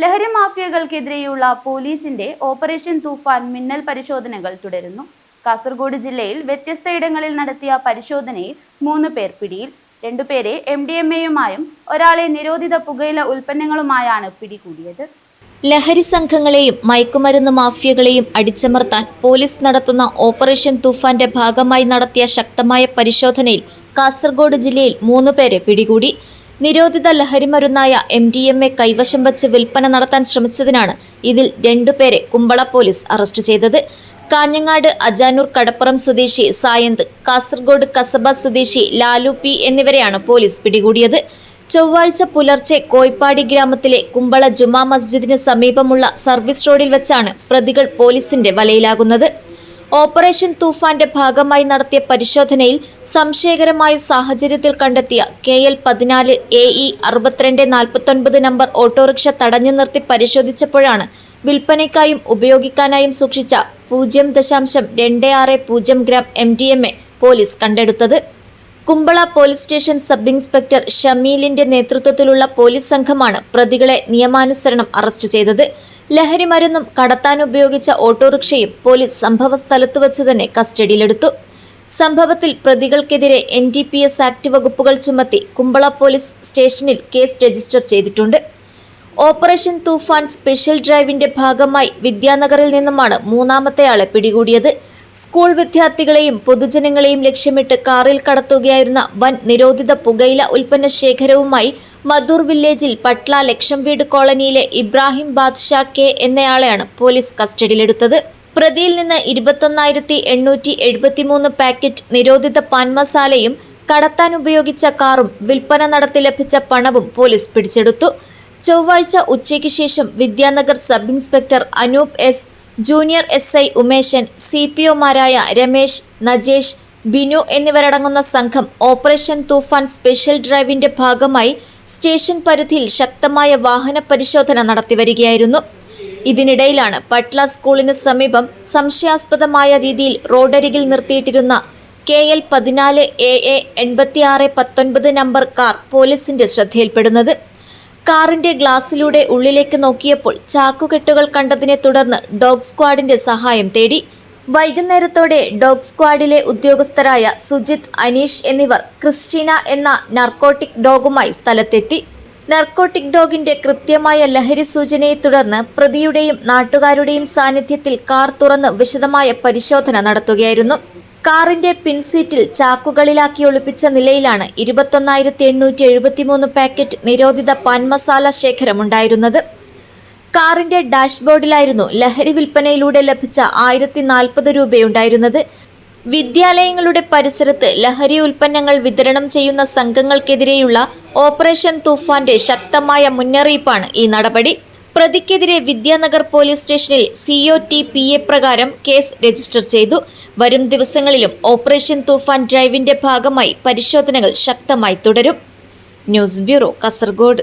ലഹരി മാഫിയകൾക്കെതിരെയുള്ള പോലീസിന്റെ ഓപ്പറേഷൻ തൂഫാൻ മിന്നൽ പരിശോധനകൾ തുടരുന്നു. കാസർഗോഡ് ജില്ലയിൽ വ്യത്യസ്തയിടങ്ങളിൽ നടത്തിയ പരിശോധനയിൽ 3 പേർ പിടിയിൽ. 2 പേരെ MDMA-യുമായും ഒരാളെ നിരോധിത പുകയില ഉൽപ്പന്നങ്ങളുമായാണ് പിടികൂടിയത്. ലഹരി സംഘങ്ങളെയും മയക്കുമരുന്ന് മാഫിയകളെയും അടിച്ചമർത്താൻ പോലീസ് നടത്തുന്ന ഓപ്പറേഷൻ തൂഫാന്റെ ഭാഗമായി നടത്തിയ ശക്തമായ പരിശോധനയിൽ കാസർഗോഡ് ജില്ലയിൽ 3 പേരെ പിടികൂടി. നിരോധിത ലഹരിമരുന്നായ MDMA കൈവശം വച്ച് വിൽപ്പന നടത്താൻ ശ്രമിച്ചതിനാണ് ഇതിൽ 2 പേരെ കുമ്പള പോലീസ് അറസ്റ്റ് ചെയ്തത്. കാഞ്ഞങ്ങാട് അജാനൂർ കടപ്പുറം സ്വദേശി സായന്ത്, കാസർഗോഡ് കസബ സ്വദേശി ലാലു പി എന്നിവരെയാണ് പോലീസ് പിടികൂടിയത്. ചൊവ്വാഴ്ച പുലർച്ചെ കോയ്പാടി ഗ്രാമത്തിലെ കുമ്പള ജുമാ മസ്ജിദിന് സമീപമുള്ള സർവീസ് റോഡിൽ വെച്ചാണ് പ്രതികൾ പോലീസിന്റെ വലയിലാകുന്നത്. ഓപ്പറേഷൻ തൂഫാന്റെ ഭാഗമായി നടത്തിയ പരിശോധനയിൽ സംശയകരമായ സാഹചര്യത്തിൽ കണ്ടെത്തിയ KL 14 AE 6249 നമ്പർ ഓട്ടോറിക്ഷ തടഞ്ഞു നിർത്തി പരിശോധിച്ചപ്പോഴാണ് വിൽപ്പനയ്ക്കായും ഉപയോഗിക്കാനായും സൂക്ഷിച്ച 0.260 ഗ്രാം MDMA പോലീസ് കണ്ടെടുത്തത്. Kumbla police station sub inspector ഷമീലിന്റെ നേതൃത്വത്തിലുള്ള പോലീസ് സംഘമാണ് പ്രതികളെ നിയമാനുസരണം അറസ്റ്റ് ചെയ്തത്. ലഹരി മരുന്നും കടത്താനുപയോഗിച്ച ഓട്ടോറിക്ഷയും പോലീസ് സംഭവ സ്ഥലത്തു വച്ച് തന്നെ കസ്റ്റഡിയിലെടുത്തു. സംഭവത്തിൽ പ്രതികൾക്കെതിരെ NDPS ആക്ട് വകുപ്പുകൾ ചുമത്തി കുമ്പള പോലീസ് സ്റ്റേഷനിൽ കേസ് രജിസ്റ്റർ ചെയ്തിട്ടുണ്ട്. ഓപ്പറേഷൻ തൂഫാൻ സ്പെഷ്യൽ ഡ്രൈവിന്റെ ഭാഗമായി വിദ്യാനഗറിൽ നിന്നുമാണ് 3ാമത്തെയാളെ പിടികൂടിയത്. സ്കൂൾ വിദ്യാർത്ഥികളെയും പൊതുജനങ്ങളെയും ലക്ഷ്യമിട്ട് കാറിൽ കടത്തുകയായിരുന്ന വൻ നിരോധിത പുകയില ഉൽപ്പന്ന ശേഖരവുമായി മധൂർ വില്ലേജിൽ പട്ല ലക്ഷം വീട് കോളനിയിലെ ഇബ്രാഹിം ബാദ്ഷാ K എന്നയാളെയാണ് പോലീസ് കസ്റ്റഡിയിലെടുത്തത്. പ്രതിയിൽ നിന്ന് 21,873 പാക്കറ്റ് നിരോധിത പാൻ മസാലയും കടത്താൻ ഉപയോഗിച്ച കാറും വിൽപ്പന നടത്തി ലഭിച്ച പണവും പോലീസ് പിടിച്ചെടുത്തു. ചൊവ്വാഴ്ച ഉച്ചയ്ക്ക് ശേഷം Vidyanagar sub inspector Anoop S, junior SI Umeshan, CPOമാരായ രമേശ്, നജേഷ്, ബിനു എന്നിവരടങ്ങുന്ന സംഘം ഓപ്പറേഷൻ തൂഫാൻ സ്പെഷ്യൽ ഡ്രൈവിന്റെ ഭാഗമായി സ്റ്റേഷൻ പരിധിയിൽ ശക്തമായ വാഹന പരിശോധന നടത്തിവരികയായിരുന്നു. ഇതിനിടയിലാണ് പട്ല സ്കൂളിന് സമീപം സംശയാസ്പദമായ രീതിയിൽ റോഡരികിൽ നിർത്തിയിട്ടിരുന്ന KL 14 AA 8619 നമ്പർ കാർ പോലീസിന്റെ ശ്രദ്ധയിൽപ്പെടുന്നത്. കാറിന്റെ ഗ്ലാസിലൂടെ ഉള്ളിലേക്ക് നോക്കിയപ്പോൾ ചാക്കുകെട്ടുകൾ കണ്ടതിനെ തുടർന്ന് ഡോഗ് സ്ക്വാഡിന്റെ സഹായം തേടി. വൈകുന്നേരത്തോടെ ഡോഗ് സ്ക്വാഡിലെ ഉദ്യോഗസ്ഥരായ സുജിത്, അനീഷ് എന്നിവർ ക്രിസ്റ്റീന എന്ന നർക്കോട്ടിക് ഡോഗുമായി സ്ഥലത്തെത്തി. നർക്കോട്ടിക് ഡോഗിന്റെ കൃത്യമായ ലഹരി സൂചനയെ തുടർന്ന് പ്രതിയുടെയും നാട്ടുകാരുടെയും സാന്നിധ്യത്തിൽ കാർ തുറന്ന് വിശദമായ പരിശോധന നടത്തുകയായിരുന്നു. കാറിന്റെ പിൻസീറ്റിൽ ചാക്കുകളിലാക്കി ഒളിപ്പിച്ച നിലയിലാണ് 21,873 പാക്കറ്റ് നിരോധിത പാൻ മസാല ശേഖരമുണ്ടായിരുന്നത്. കാറിന്റെ ഡാഷ്ബോർഡിലായിരുന്നു ലഹരി വിൽപ്പനയിലൂടെ ലഭിച്ച 1,040 രൂപയുണ്ടായിരുന്നത്. വിദ്യാലയങ്ങളുടെ പരിസരത്ത് ലഹരി ഉൽപ്പന്നങ്ങൾ വിതരണം ചെയ്യുന്ന സംഘങ്ങൾക്കെതിരെയുള്ള ഓപ്പറേഷൻ തൂഫാന്റെ ശക്തമായ മുന്നറിയിപ്പാണ് ഈ നടപടി. പ്രതിക്കെതിരെ വിദ്യാനഗർ പോലീസ് സ്റ്റേഷനിൽ COTPA പ്രകാരം കേസ് രജിസ്റ്റർ ചെയ്തു. വരും ദിവസങ്ങളിലും ഓപ്പറേഷൻ തൂഫാൻ ഡ്രൈവിന്റെ ഭാഗമായി പരിശോധനകൾ ശക്തമായി തുടരും. News bureau, Kasaragod.